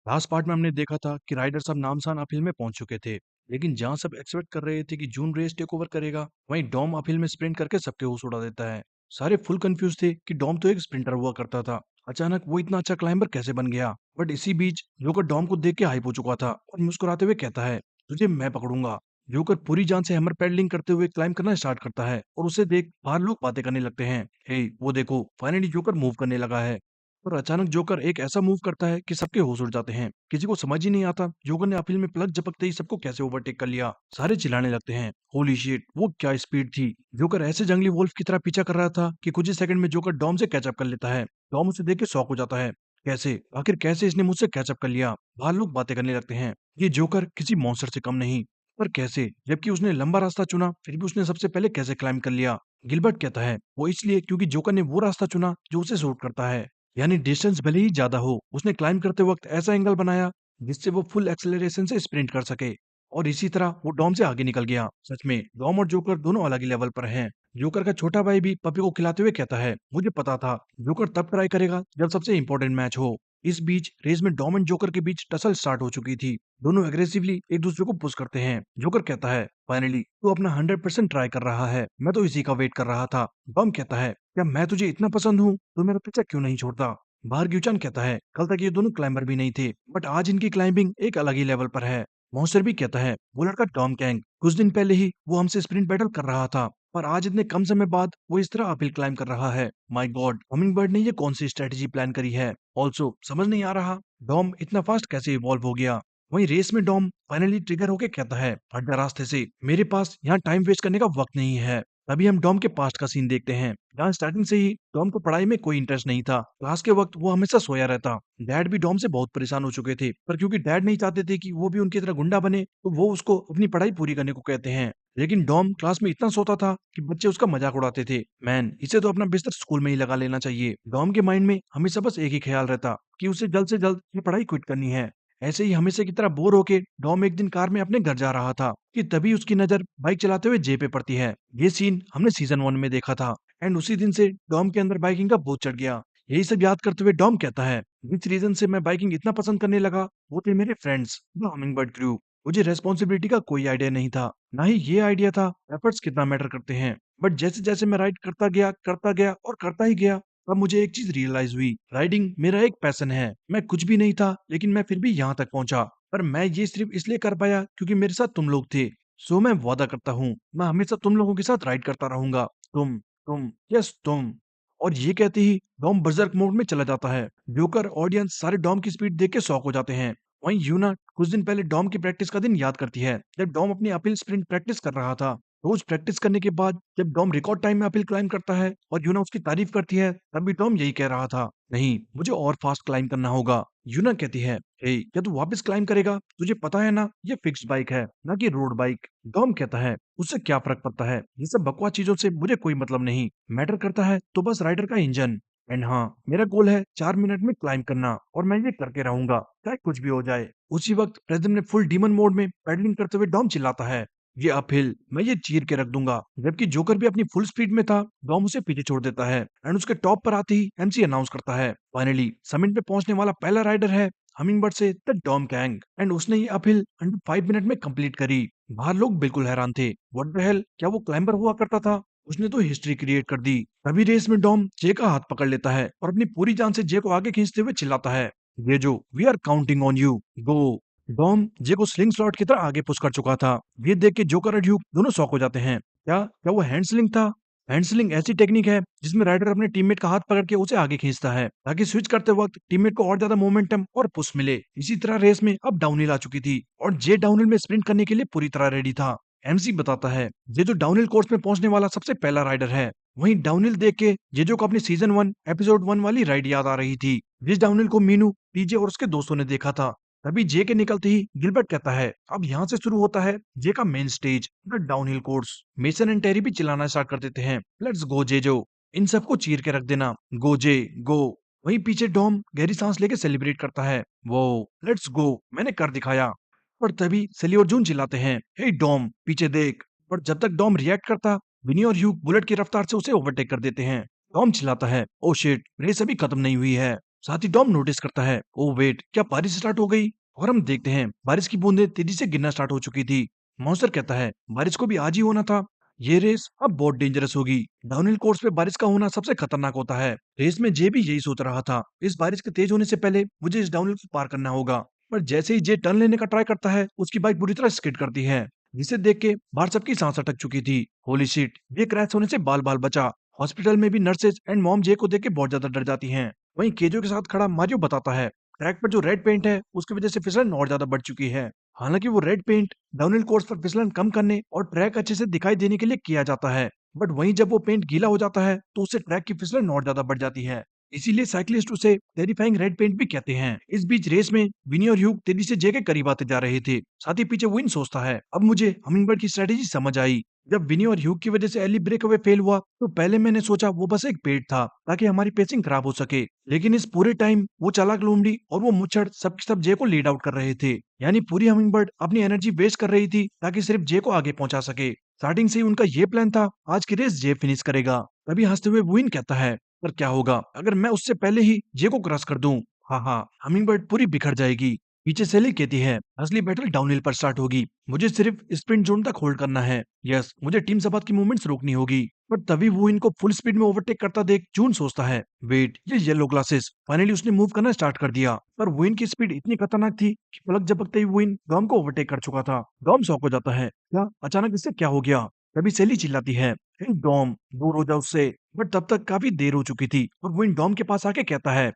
Last part में हमने देखा था कि राइडर सब नामसान अपहिल में पहुंच चुके थे, लेकिन जहां सब एक्सपेक्ट कर रहे थे कि जून रेस टेक ओवर करेगा, वहीं डॉम अपहिल में स्प्रिंट करके सबके होश उड़ा देता है। सारे फुल कंफ्यूज थे कि डॉम तो एक स्प्रिंटर हुआ करता था, अचानक वो इतना अच्छा क्लाइंबर कैसे बन गया। बट इसी बीच जोकर डॉम को देख के हाइप हो चुका था और मुस्कुराते हुए कहता है, तुझे मैं पकड़ूंगा। जोकर पूरी जान से हैमर पैडलिंग करते हुए क्लाइंब करना स्टार्ट करता है और उसे देख बाहर लोग बातें करने लगते हैं। हे वो देखो, फाइनली जोकर मूव करने लगा है। और अचानक जोकर एक ऐसा मूव करता है कि सबके होश उड़ जाते हैं। किसी को समझ ही नहीं आता जोकर ने अपील में प्लग झपकते ही सबको कैसे ओवरटेक कर लिया। सारे चिल्लाने लगते हैं, होली शिट, वो क्या स्पीड थी। जोकर ऐसे जंगली वोल्फ की तरह पीछा कर रहा था कि कुछ ही सेकंड में जोकर डॉम से कैचअप कर लेता है। डॉम उसे देख के शॉक हो जाता है। कैसे, आखिर कैसे इसने मुझसे कैचअप कर लिया। बाहर लोग बातें करने लगते हैं, ये जोकर किसी मॉन्स्टर से कम नहीं। पर कैसे, जबकि उसने लंबा रास्ता चुना फिर भी उसने सबसे पहले कैसे क्लाइंब कर लिया। गिलबर्ट कहता है वो इसलिए क्योंकि जोकर ने वो रास्ता चुना जो उसे सूट करता है। यानी डिस्टेंस भले ही ज्यादा हो, उसने क्लाइंब करते वक्त ऐसा एंगल बनाया जिससे वो फुल एक्सेलरेशन से स्प्रिंट कर सके। और इसी तरह वो डॉम से आगे निकल गया। सच में डॉम और जोकर दोनों अलग ही लेवल पर हैं। जोकर का छोटा भाई भी पपी को खिलाते हुए कहता है, मुझे पता था जोकर तब ट्राई करेगा जब सबसे इंपॉर्टेंट मैच हो। इस बीच रेस में डॉम एंड जोकर के बीच टसल स्टार्ट हो चुकी थी। दोनों एग्रेसिवली एक दूसरे को पुश करते हैं। जोकर कहता है, फाइनली तू अपना 100% ट्राई कर रहा है, मैं तो इसी का वेट कर रहा था। डॉम कहता है, क्या मैं तुझे इतना पसंद हूँ तो मेरा पीछा क्यों नहीं छोड़ता। बाहर ग्यूचान कहता है, कल तक ये दोनों क्लाइंबर भी नहीं थे, बट आज इनकी क्लाइंबिंग एक अलग ही लेवल पर है। मॉन्स्टर भी कहता है, वो लड़का टॉम कैंग कुछ दिन पहले ही वो हमसे स्प्रिंट बैटल कर रहा था, पर आज इतने कम समय बाद वो इस तरह अपहिल क्लाइंब कर रहा है। माय गॉड, हमिंगबर्ड ने ये कौन सी स्ट्रेटेजी प्लान करी है। ऑल्सो समझ नहीं आ रहा डॉम इतना फास्ट कैसे इवॉल्व हो गया। वहीं रेस में डॉम फाइनली ट्रिगर होके कहता है, हट जा रास्ते से, मेरे पास यहाँ टाइम वेस्ट करने का वक्त नहीं है। तभी हम डॉम के पास्ट का सीन देखते हैं, जहाँ स्टार्टिंग से ही डॉम को पढ़ाई में कोई इंटरेस्ट नहीं था। क्लास के वक्त वो हमेशा सोया रहता। डैड भी डॉम से बहुत परेशान हो चुके थे, पर क्योंकि डैड नहीं चाहते थे कि वो भी उनकी तरह गुंडा बने, तो वो उसको अपनी पढ़ाई पूरी करने को कहते हैं। लेकिन डॉम क्लास में इतना सोता था कि बच्चे उसका मजाक उड़ाते थे। मैन, इसे तो अपना बिस्तर स्कूल में ही लगा लेना चाहिए। डॉम के माइंड में हमेशा बस एक ही ख्याल रहता कि उसे जल्द से जल्द ये पढ़ाई क्विट करनी है। ऐसे ही हमेशा की तरह बोर होके डॉम एक दिन कार में अपने घर जा रहा था कि तभी उसकी नजर बाइक चलाते हुए जे पे पड़ती है। ये सीन हमने सीजन 1 में देखा था एंड उसी दिन से डॉम के अंदर बाइकिंग का भूत चढ़ गया। यही सब याद करते हुए डॉम कहता है, जिस रीजन से मैं बाइकिंग इतना पसंद करने लगा वो थे मेरे फ्रेंड्स द हमिंगबर्ड क्रू। मुझे रेस्पॉन्सिबिलिटी का कोई आइडिया नहीं था, ना ही ये आइडिया था एफर्ट्स कितना मैटर करते हैं। बट जैसे जैसे मैं राइड करता गया और करता ही गया, तब मुझे एक चीज रियलाइज हुई, राइडिंग मेरा एक पैशन है। मैं कुछ भी नहीं था लेकिन मैं फिर भी यहाँ तक पहुंचा। पर मैं ये सिर्फ इसलिए कर पाया क्योंकि मेरे साथ तुम लोग थे। सो मैं वादा करता हूँ मैं हमेशा तुम लोगों के साथ राइड करता रहूंगा। तुम यस तुम। और ये कहते ही डॉम बर्जर्क मोड में चला जाता है। जोकर ऑडियंस सारे डॉम की स्पीड देख के शॉक हो जाते हैं। वहीं यूना कुछ दिन पहले डॉम की प्रैक्टिस का दिन याद करती है, जब डॉम अपनी अपील स्प्रिंट प्रैक्टिस कर रहा था। रोज प्रैक्टिस करने के बाद जब डॉम रिकॉर्ड टाइम में अपील क्लाइम करता है और यूना उसकी तारीफ करती है, तब भी टॉम यही कह रहा था, नहीं मुझे और फास्ट क्लाइम करना होगा। यूना कहती है, हे क्या तू वापस क्लाइम करेगा, तुझे पता है ना ये फिक्स्ड बाइक है ना कि रोड बाइक। डॉम कहता है, उससे क्या फर्क पड़ता है, ये सब बकवास चीजों से मुझे कोई मतलब नहीं, मैटर करता है तो बस राइडर का इंजन। एंड हाँ, मेरा गोल है 4 मिनट में क्लाइम करना और मैं ये करके रहूंगा चाहे कुछ भी हो जाए। उसी वक्त प्रेजेंट में फुल डीमन मोड में पैडलिंग करते हुए डॉम चिल्लाता है, ये अपहिल मैं ये चीर के रख दूंगा। जबकि जोकर भी अपनी फुल स्पीड में था, डॉम उसे पीछे छोड़ देता है एंड उसके टॉप पर आते ही एमसी अनाउंस करता है, फाइनली समिट पे पहुंचने वाला पहला राइडर है हमिंगबर्ड से द डॉम कैंग एंड उसने ये अपहिल अंडर 5 मिनट में कंप्लीट करी। बाहर लोग बिल्कुल हैरान थे, व्हाट द हेल, क्या वो क्लाइंबर हुआ करता था, उसने तो हिस्ट्री क्रिएट कर दी। तभी रेस में डॉम जे का हाथ पकड़ लेता है और अपनी पूरी जान से जे को आगे खींचते हुए चिल्लाता है, ये जो we are counting on you, go. Dom J को स्लिंग स्लॉट की तरह आगे पुश कर चुका था। ये देख के जोकर और ड्यूक दोनों शॉक हो जाते हैं। क्या क्या वो हैंड स्लिंग था। हैंड स्लिंग ऐसी टेक्निक है जिसमें राइडर अपने टीममेट का हाथ पकड़ के उसे आगे खींचता है ताकि स्विच करते वक्त टीममेट को और ज्यादा मोमेंटम और पुश मिले। इसी तरह रेस में अब डाउनहिल आ चुकी थी और जे डाउनहिल में स्प्रिंट करने के लिए पूरी तरह रेडी था। एमसी बताता है, ये जो डाउनहिल कोर्स में पहुंचने वाला सबसे पहला राइडर है। वहीं डाउनहिल देख के जेजो को अपनी सीजन 1 एपिसोड 1 वाली राइड याद आ रही थी, जिस डाउनहिल को मीनू, टीजे और उसके दोस्तों ने देखा था। तभी जे के निकलते ही गिलबर्ट कहता है, अब यहाँ से शुरू होता है जे का main stage, the downhill course. Mason and Terry भी चिल्लाना स्टार्ट कर देते हैं, लेट्स गो जेजो, इन सबको चीर के रख देना, गो जे गो। वहीं पीछे डॉम गहरी सांस लेके सेलिब्रेट करता है, वो लेट्स गो, मैंने कर दिखाया। पर तभी सली और जून चिल्लाते हैं, हे डॉम पीछे देख। पर जब तक डॉम रिएक्ट करता, विनी और ह्यूग बुलेट की रफ्तार से उसे ओवरटेक कर देते हैं। डॉम चिल्लाता है, ओ शिट, रेस अभी खत्म नहीं हुई है। साथ ही डॉम नोटिस करता है, ओ वेट, क्या बारिश स्टार्ट हो गई? और हम देखते हैं बारिश की बूंदें तेजी से गिरना स्टार्ट हो चुकी थी। मॉन्स्टर कहता है, बारिश को भी आज ही होना था। ये रेस अब बहुत डेंजरस होगी। डाउनहिल कोर्स पे बारिश का होना सबसे खतरनाक होता है। रेस में जे भी यही सोच रहा था, इस बारिश के तेज होने से पहले मुझे इस डाउनहिल को पार करना होगा। पर जैसे ही जे टर्न लेने का ट्राई करता है, उसकी बाइक बुरी तरह स्किड करती है, जिसे देख के बाहर सबकी सांस अटक चुकी थी। होली शिट, ये क्रैश होने से बाल बाल बचा। हॉस्पिटल में भी नर्सेज एंड मॉम जे को देख के बहुत ज्यादा डर जाती हैं। वहीं केजो के साथ खड़ा मारियो बताता है, ट्रैक पर जो रेड पेंट है उसकी वजह से फिसलन और ज्यादा बढ़ चुकी है। हालांकि वो रेड पेंट डाउनहिल कोर्स पर फिसलन कम करने और ट्रैक अच्छे से दिखाई देने के लिए किया जाता है, बट वहीं जब वो पेंट गीला हो जाता है तो उससे ट्रैक की फिसलन और ज्यादा बढ़ जाती है। इसीलिए साइक्लिस्ट उसे टेरिफाइंग रेड पेंट भी कहते हैं। इस बीच रेस में विनी और ह्यूग तेजी से जे के करीब आते जा रहे थे। साथ ही पीछे विन सोचता है, अब मुझे हमिंगबर्ड की स्ट्रेटेजी समझ आई। जब विनी और ह्यूग की वजह से एली ब्रेक अवे फेल हुआ तो पहले मैंने सोचा वो बस एक पेड़ था ताकि हमारी पेसिंग खराब हो सके, लेकिन इस पूरे टाइम वो चालाक लोमड़ी और वो मुच्छड़ सबके सब जे को लीड आउट कर रहे थे। यानी पूरी हमिंगबर्ड अपनी एनर्जी वेस्ट कर रही थी ताकि सिर्फ जे को आगे पहुंचा सके। स्टार्टिंग से ही उनका ये प्लान था, आज की रेस जे फिनिश करेगा। तभी हंसते हुए विन कहता है, पर क्या होगा अगर मैं उससे पहले ही जे को क्रॉस कर दूं? हाँ हाँ, हमिंगबर्ड पूरी बिखर जाएगी। पीछे सेली कहती है, असली बैटल डाउनहिल पर स्टार्ट होगी, मुझे सिर्फ स्प्रिंट जोन तक होल्ड करना है। यस, मुझे टीम सबात की मूवमेंट्स रोकनी होगी। पर तभी वो इनको फुल स्पीड में ओवरटेक करता देख जून सोचता है, वेट, ये येलो ग्लासेस। फाइनली उसने मूव करना स्टार्ट कर दिया, पर वुइन की स्पीड इतनी खतरनाक थी कि पलक झपकते ही वुइन डॉम को ओवरटेक कर चुका था। डॉम शॉक हो जाता है, क्या अचानक इससे क्या हो गया? तभी सेली चिल्लाती है, "हे डॉम, दूर हो जा उससे।" बट तब तक काफी देर हो चुकी थी और वुइन डॉम के पास आके कहता है,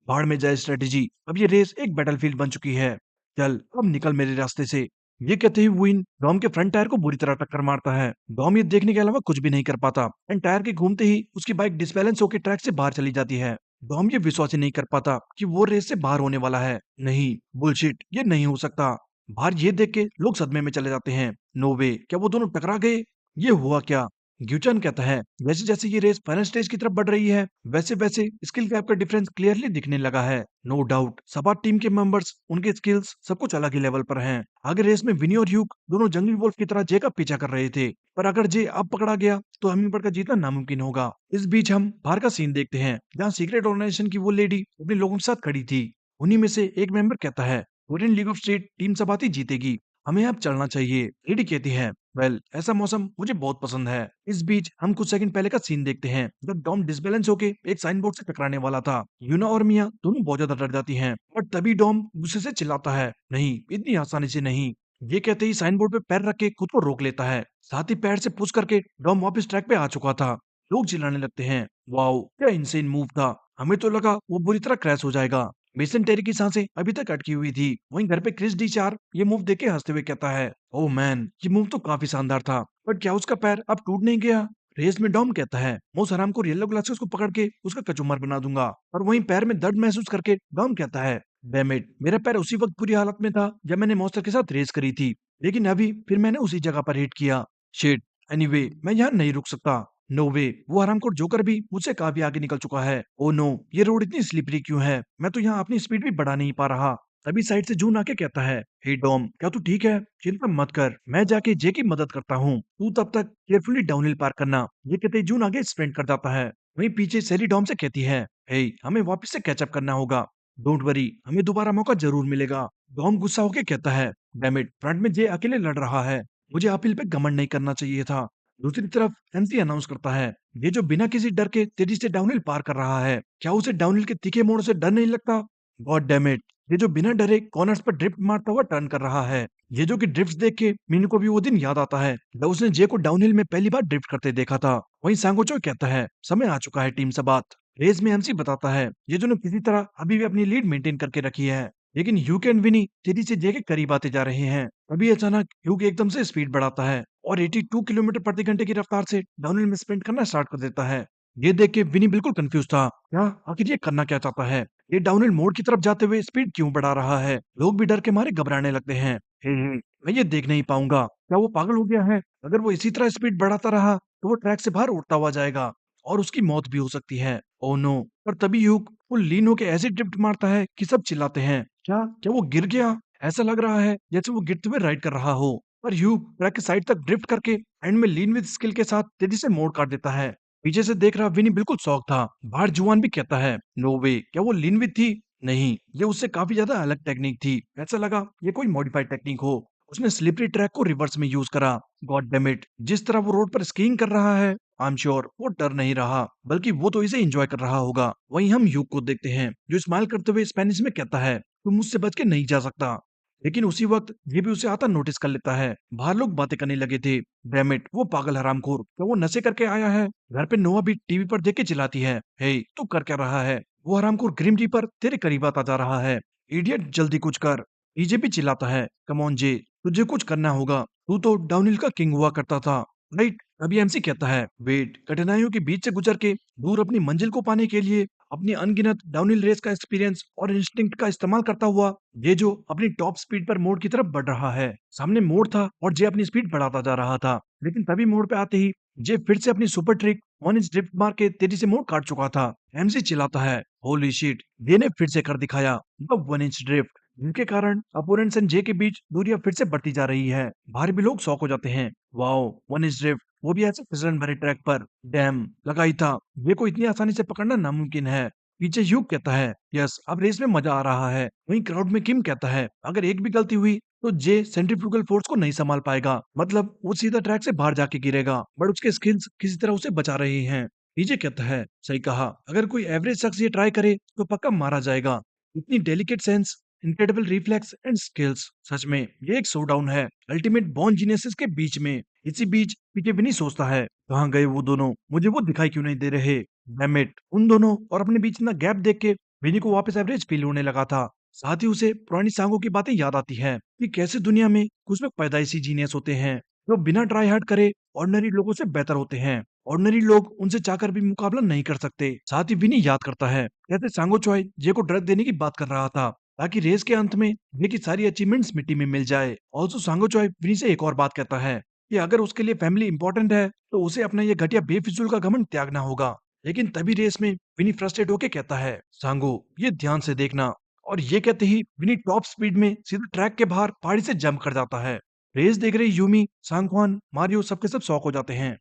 भाड़ में जाए स्ट्रेटेजी, अब ये रेस एक बैटलफील्ड बन चुकी है। चल अब निकल मेरे रास्ते से। ये कहते ही वुइन डॉम के फ्रंट टायर को बुरी तरह टक्कर मारता है। डॉम ये देखने के अलावा कुछ भी नहीं कर पाता एंड टायर के घूमते ही उसकी बाइक डिसबैलेंस होकर ट्रैक से बाहर चली जाती है। डॉम ये विश्वास ही नहीं कर पाता कि वो रेस से बाहर होने वाला है। नहीं, बुलशिट, ये नहीं हो सकता। बाहर ये देख के लोग सदमे में चले जाते हैं। नो वे, क्या वो दोनों टकरा गए? ये हुआ क्या? ग्यूचन कहता है, जैसे जैसे ये रेस फाइनल स्टेज की तरफ बढ़ रही है, वैसे वैसे स्किल गैप का डिफरेंस क्लियरली दिखने लगा है। नो डाउट सपाट टीम के मेंबर्स, उनके स्किल्स सब कुछ अलग ही लेवल पर हैं। आगे रेस में विनी और ह्यूग दोनों जंगली वोल्फ की तरह जे का पीछा कर रहे थे, पर अगर जे अब पकड़ा गया तो हमिंगबर्ड का जीतना नामुमकिन होगा। इस बीच हम बाहर का सीन देखते हैं जहाँ सीक्रेट ऑर्गेनाइजेशन की वो लेडी अपने लोगों के साथ खड़ी थी। उन्हीं में से एक मेंबर कहता है, Korean league of street team सपाती जीतेगी, हमें अब चलना चाहिए। लेडी कहती है, वेल, ऐसा मौसम मुझे बहुत पसंद है। इस बीच हम कुछ सेकंड पहले का सीन देखते हैं जब डॉम डिसबैलेंस होके एक साइन बोर्ड से टकराने वाला था। यूना और मिया दोनों बहुत ज्यादा डर जाती हैं, और तभी डॉम गुस्से से चिल्लाता है, नहीं, इतनी आसानी से नहीं। ये कहते ही साइन बोर्ड पे पैर रख के खुद को रोक लेता है। साथ ही पैर से पुश करके डॉम वापस ट्रैक पे आ चुका था। लोग चिल्लाने लगते हैं, वाओ, क्या इंसेन मूव था। हमें तो लगा वो बुरी तरह क्रैश हो जाएगा। मेसन टेरी की सांसें अभी तक अटकी हुई थी। वहीं घर पे क्रिस डी चार ये मूव देख के हंसते हुए कहता है, ओह मैन, ये मूव तो काफी शानदार था, पर क्या उसका पैर अब टूट नहीं गया? रेस में डॉम कहता है, मैं उस हराम को येलो ग्लासेस को पकड़ के उसका कचूमर बना दूंगा। और वहीं पैर में दर्द महसूस करके डॉम कहता है, डैम इट, मेरा पैर उसी वक्त बुरी हालत में था जब मैंने मॉन्स्टर के साथ रेस करी थी, लेकिन अभी फिर मैंने उसी जगह पर हिट किया। शिट, एनीवे, मैं यहाँ नहीं रुक सकता। नो वे, वो हरामखोर जोकर भी मुझसे काफी आगे निकल चुका है। ओ नो, ये रोड इतनी स्लिपरी क्यों है? मैं तो यहाँ अपनी स्पीड भी बढ़ा नहीं पा रहा। तभी साइड से जून आके कहता है, हे डॉम, क्या तू ठीक है? चिंता मत कर, मैं जाके जे की मदद करता हूँ, तू तब तक केयरफुली डाउनहिल पार करना। ये कहते ही जून आगे स्प्रिंट कर जाता है। वहीं पीछे सेली डॉम से कहती है, हे, हमें वापस से कैचअप करना होगा, डोंट वरी, हमें दोबारा मौका जरूर मिलेगा। डॉम गुस्सा होके कहता है, डैम इट, फ्रंट में जे अकेले लड़ रहा है, मुझे अपील पे घमंड नहीं करना चाहिए था। दूसरी तरफ एमसी अनाउंस करता है, ये जो बिना किसी डर के तेजी से डाउनहिल पार कर रहा है, क्या उसे डाउनहिल के तीखे मोड़ से डर नहीं लगता? गॉड डैम इट, ये जो बिना डरे कॉर्नर्स पर ड्रिफ्ट मारता हुआ टर्न कर रहा है। ये जो कि ड्रिफ्ट देख के मीनू को भी वो दिन याद आता है जब उसने जे को डाउनहिल में पहली बार ड्रिफ्ट करते देखा था। वहीं सांगोचो कहता है, समय आ चुका है टीम सबात। रेस में एमसी बताता है, ये जो ने किसी तरह अभी भी अपनी लीड मेंटेन करके रखी है, लेकिन ह्यूग एंड विनी तेजी से जे के करीब आते जा रहे हैं। तभी अचानक ह्यूग एकदम से स्पीड बढ़ाता है और 82 किलोमीटर प्रति घंटे की रफ्तार से डाउनहिल में स्प्रिंट करना स्टार्ट कर देता है। ये देख के विनी बिल्कुल कंफ्यूज था, क्या आखिर ये करना क्या चाहता है? ये डाउनहिल मोड़ की तरफ जाते हुए स्पीड क्यों बढ़ा रहा है? लोग भी डर के मारे घबराने लगते हैं। मैं ये देख नहीं पाऊंगा, क्या वो पागल हो गया है? अगर वो इसी तरह स्पीड बढ़ाता रहा तो वो ट्रैक से बाहर उड़ता हुआ जाएगा और उसकी मौत भी हो सकती है। Oh no. पर तभी ह्यूग वो लीन होके ऐसे ड्रिफ्ट मारता है कि सब चिल्लाते हैं, क्या क्या वो गिर गया? ऐसा लग रहा है जैसे वो गिरते हुए राइड कर रहा हो। पर ह्यूग ट्रैक के साइड तक ड्रिफ्ट करके एंड में लीन विद स्किल के साथ तेजी से मोड़ काट देता है। पीछे से देख रहा विनी बिल्कुल शॉक था। बाहर जुआन भी कहता है, नो वे, क्या वो लिनविथ थी? नहीं, ये उससे काफी ज्यादा अलग टेक्निक थी। ऐसा लगा ये कोई मॉडिफाइड टेक्निक हो। उसने स्लिपरी ट्रैक को रिवर्स में यूज करा। गॉड डैम इट, जिस तरह वो रोड पर स्कीइंग कर रहा है, आई एम श्योर वो डर नहीं रहा, बल्कि वो तो इसे एंजॉय कर रहा होगा। वहीं हम ह्यूग को देखते हैं, जो स्माइल करते हुए स्पेनिश में कहता है, तुम मुझसे बच के नहीं जा सकता। लेकिन उसी वक्त ये भी उसे आता नोटिस कर लेता है। बाहर लोग बातें करने लगे थे, डैम इट, वो पागल हरामखोर, क्या वो नशे करके आया है? घर पे नोआ भी टीवी पर देख के चिल्लाती है, हे तू कर क्या रहा है? वो हरामखोर ग्रिम रीपर तेरे करीब आता जा रहा है। इडियट, जल्दी कुछ कर। डीजे भी चिल्लाता है, कम ऑन जे, तुझे कुछ करना होगा, तू तो डाउनहिल का किंग हुआ करता था, राइट? अभी एमसी कहता है, वेट, कठिनाइयों के बीच से गुजर के दूर अपनी मंजिल को पाने के लिए अपनी अनगिनत डाउनहिल रेस का एक्सपीरियंस और इंस्टिंक्ट का इस्तेमाल करता हुआ ये जो अपनी टॉप स्पीड पर मोड़ की तरफ बढ़ रहा है। सामने मोड़ था और जे अपनी स्पीड बढ़ाता जा रहा था, लेकिन तभी मोड़ पे आते ही जे फिर से अपनी super trick one inch drift मार के तेजी से मोड़ काट चुका था। एमसी चिल्लाता है, होली शिट, जे ने फिर से कर दिखाया द वन इंच ड्रिफ्ट, जिनके कारण अपोनेंट्स एंड जे के बीच दूरियां फिर से बढ़ती जा रही है। बाहर भी लोग शॉक हो जाते हैं, वाओ, वन इंच ड्रिफ्ट, वो भी ऐसे फिसलन भरे ट्रैक पर। डैम, लगा ही था ये को इतनी आसानी से पकड़ना नामुमकिन है। पीछे ह्यूग कहता है, यस, अब रेस में मजा आ रहा है। वहीं क्राउड में किम कहता है, अगर एक भी गलती हुई तो जे सेंट्रीफ्यूगल फोर्स को नहीं संभाल पाएगा, मतलब वो सीधा ट्रैक से बाहर जाके गिरेगा, बट उसके स्किल्स किसी तरह उसे बचा रहे हैं। पीछे कहता है, सही कहा, अगर कोई एवरेज शख्स ये ट्राई करे तो पक्का मारा जाएगा। इतनी delicate sense, incredible reflex and skills, सच में ये एक शोडाउन है अल्टीमेट बॉर्न जीनियसेस के बीच में। इसी बीच पीछे भी नहीं सोचता है, कहाँ गए वो दोनों, मुझे वो दिखाई क्यों नहीं दे रहे? डैम इट, उन दोनों और अपने बीच इतना गैप देख के विनी को वापस एवरेज फील होने लगा था। साथ ही उसे पुरानी सांगों की बातें याद आती हैं कि कैसे दुनिया में कुछ लोग पैदाइशी जीनियस होते हैं जो बिना ट्राई हार्ड करे ऑर्डिनरी लोगों से बेहतर होते हैं। ऑर्डिनरी लोग उनसे चाहकर भी मुकाबला नहीं कर सकते। साथ ही विनी याद करता है कैसे सांगो चॉय जे को ड्रग देने की बात कर रहा था ताकि रेस के अंत में जे की सारी अचीवमेंट्स मिट्टी में मिल जाए। ऑल्सो सांगो चॉय विनी से एक और बात कहता है कि अगर उसके लिए फैमिली इंपॉर्टेंट है तो उसे अपना ये घटिया बेफिजूल का घमंड त्यागना होगा। लेकिन तभी रेस में विनी फ्रस्ट्रेट होके कहता है, सांगो, ये ध्यान से देखना। और ये कहते ही विनी टॉप स्पीड में सीधा ट्रैक के बाहर पहाड़ी से जंप कर जाता है। रेस देख रहे यूमी, सांगवान, मारियो सबके सब शॉक हो जाते हैं।